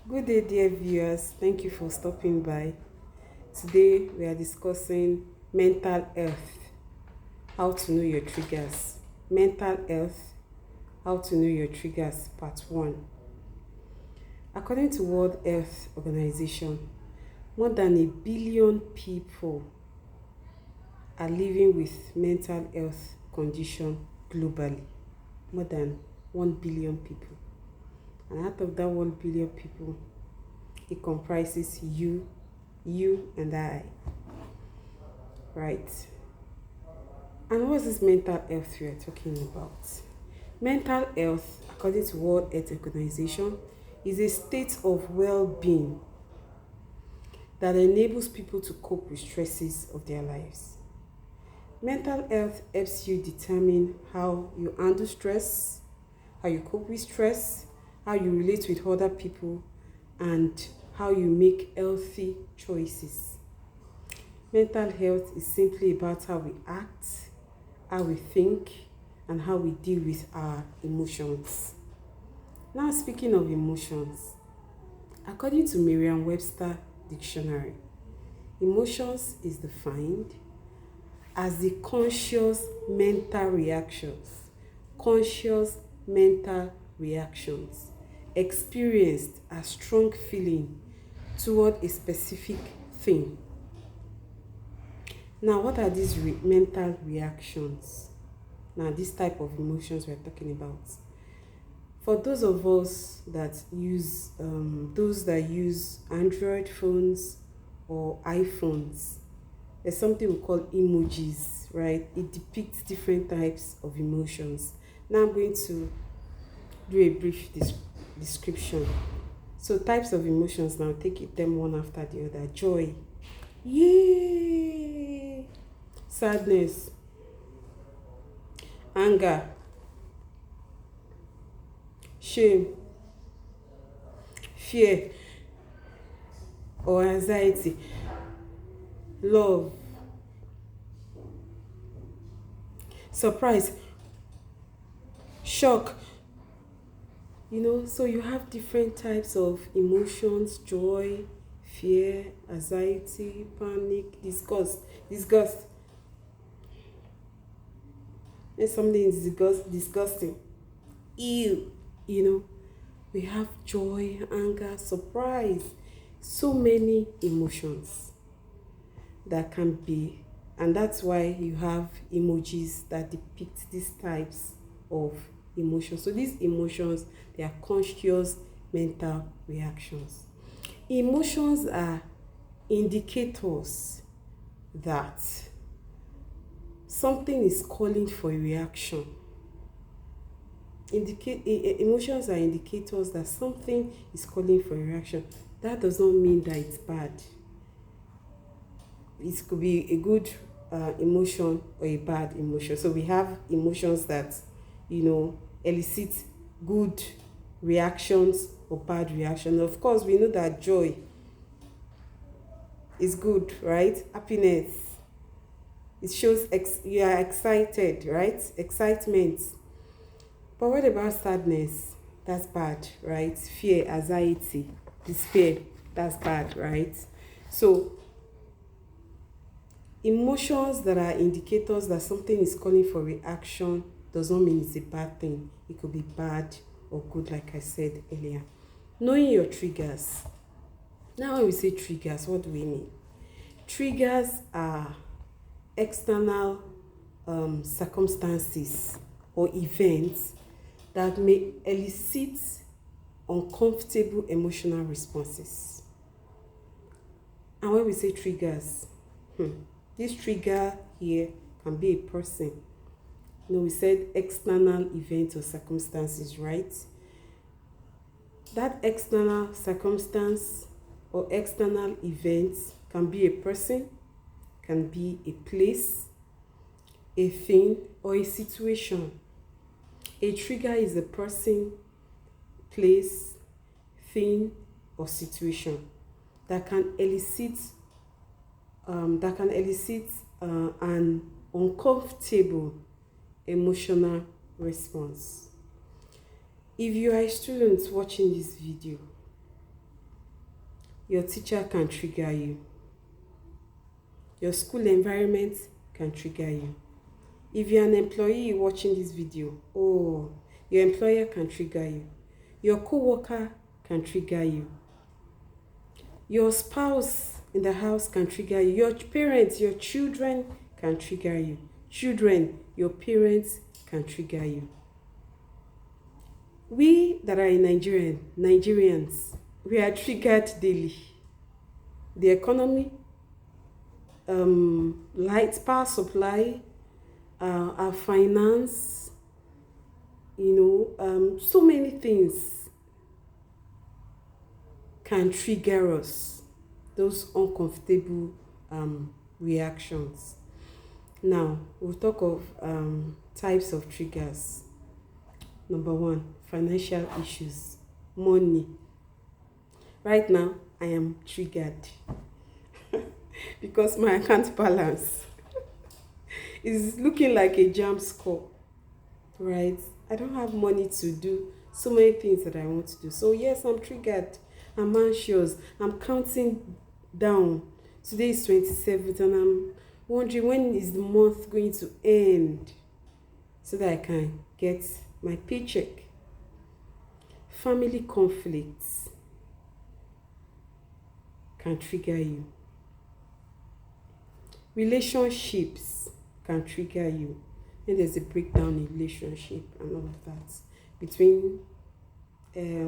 Good day, dear viewers. Thank you for stopping by. Today, we are discussing mental health, how to know your triggers. Mental health, how to know your triggers, part 1. According to World Health Organization, more than a billion people are living with mental health condition globally. More than 1 billion people. And out of that 1 billion people, it comprises you and I. Right. And what's this mental health we are talking about? Mental health, according to World Health Organization, is a state of well-being that enables people to cope with stresses of their lives. Mental health helps you determine how you handle stress, how you cope with stress, how you relate with other people, and how you make healthy choices. Mental health is simply about how we act, how we think, and how we deal with our emotions. Now, speaking of emotions, according to Merriam-Webster Dictionary, emotions is defined as the conscious mental reactions experienced as strong feeling toward a specific thing. Now, what are these mental reactions? Now, this type of emotions we're talking about. For those of us that use Android phones or iPhones, there's something we call emojis, right? It depicts different types of emotions. Now I'm going to do a brief description. So types of emotions, now take it them one after the other. Joy, yay! Sadness, anger, shame, fear or anxiety, love, surprise, shock. So you have different types of emotions: joy, fear, anxiety, panic, disgust. When something is disgusting, ew, we have joy, anger, surprise, so many emotions that can be, and that's why you have emojis that depict these types of emotions. So these emotions, they are conscious mental reactions. Emotions are indicators that something is calling for a reaction. Emotions are indicators that something is calling for a reaction. That does not mean that it's bad. It could be a good emotion or a bad emotion. So we have emotions that elicit good reactions or bad reactions. Of course, we know that joy is good, right? Happiness, it shows you are excited, right? Excitement. But what about sadness? That's bad, right? Fear, anxiety, despair, that's bad, right? So emotions that are indicators that something is calling for reaction does not mean it's a bad thing. It could be bad or good, like I said earlier. Knowing your triggers. Now, when we say triggers, what do we mean? Triggers are external circumstances or events that may elicit uncomfortable emotional responses. And when we say triggers, this trigger here can be a person. We said external events or circumstances, right? That external circumstance or external events can be a person, can be a place, a thing, or a situation. A trigger is a person, place, thing, or situation that can elicit an uncomfortable emotional response. If you are a student watching this video Your teacher can trigger you. Your school environment can trigger you. If you're an employee watching this video, oh, your employer can trigger you. Your co-worker can trigger you. Your spouse in the house can trigger you. Your parents, your children can trigger you. Children, your parents can trigger you. We that are in Nigerians, we are triggered daily. The economy, light, power supply, our finance, so many things can trigger us, those uncomfortable reactions. Now, we'll talk of types of triggers. Number one, financial issues, money. Right now, I am triggered because my account balance is looking like a jam score, right? I don't have money to do so many things that I want to do. So yes, I'm triggered. I'm anxious. I'm counting down. Today is 27th and I'm wondering when is the month going to end so that I can get my paycheck. Family conflicts can trigger you. Relationships can trigger you. And there's a breakdown in relationship and all of that between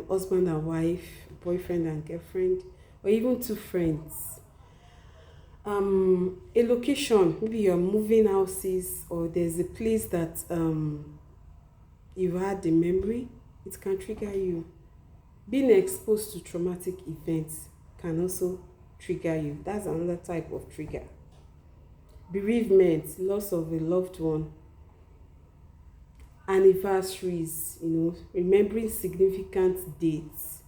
husband and wife, boyfriend and girlfriend, or even two friends. A location, maybe you're moving houses or there's a place that you've had the memory, it can trigger you. Being exposed to traumatic events can also trigger you. That's another type of trigger. Bereavement, loss of a loved one, anniversaries, remembering significant dates,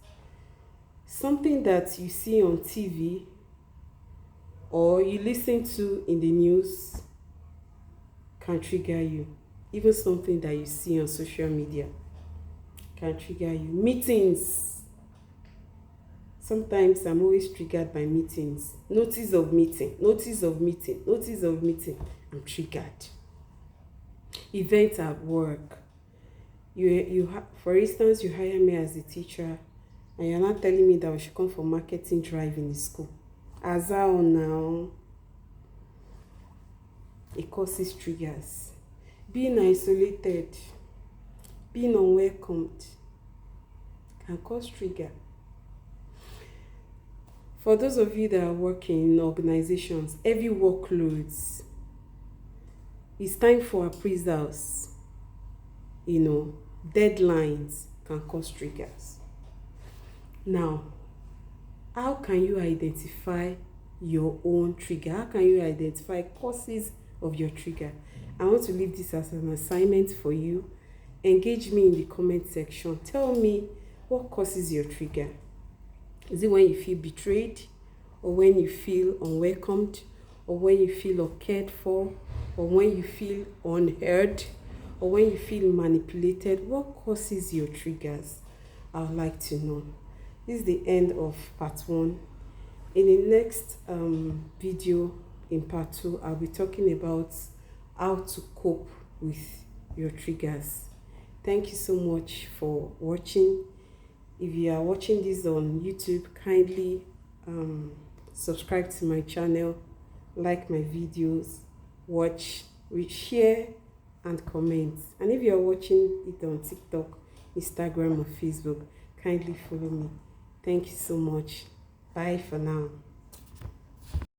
something that you see on TV or you listen to in the news can trigger you. Even something that you see on social media can trigger you. Meetings. Sometimes I'm always triggered by meetings. Notice of meeting. I'm triggered. Events at work. For instance, you hire me as a teacher and you're not telling me that we should come for marketing drive in the school. As how now, it causes triggers. Being isolated, being unwelcomed can cause trigger. For those of you that are working in organizations, heavy workloads, it's time for appraisals. Deadlines can cause triggers. Now, how can you identify your own trigger? How can you identify causes of your trigger? I want to leave this as an assignment for you. Engage me in the comment section. Tell me what causes your trigger. Is it when you feel betrayed, or when you feel unwelcomed, or when you feel uncared for, or when you feel unheard, or when you feel manipulated? What causes your triggers? I would like to know. This is the end of part 1. In the next video, in part 2, I'll be talking about how to cope with your triggers. Thank you so much for watching. If you are watching this on YouTube, kindly subscribe to my channel, like my videos, watch, share, and comment. And if you are watching it on TikTok, Instagram, or Facebook, kindly follow me. Thank you so much. Bye for now.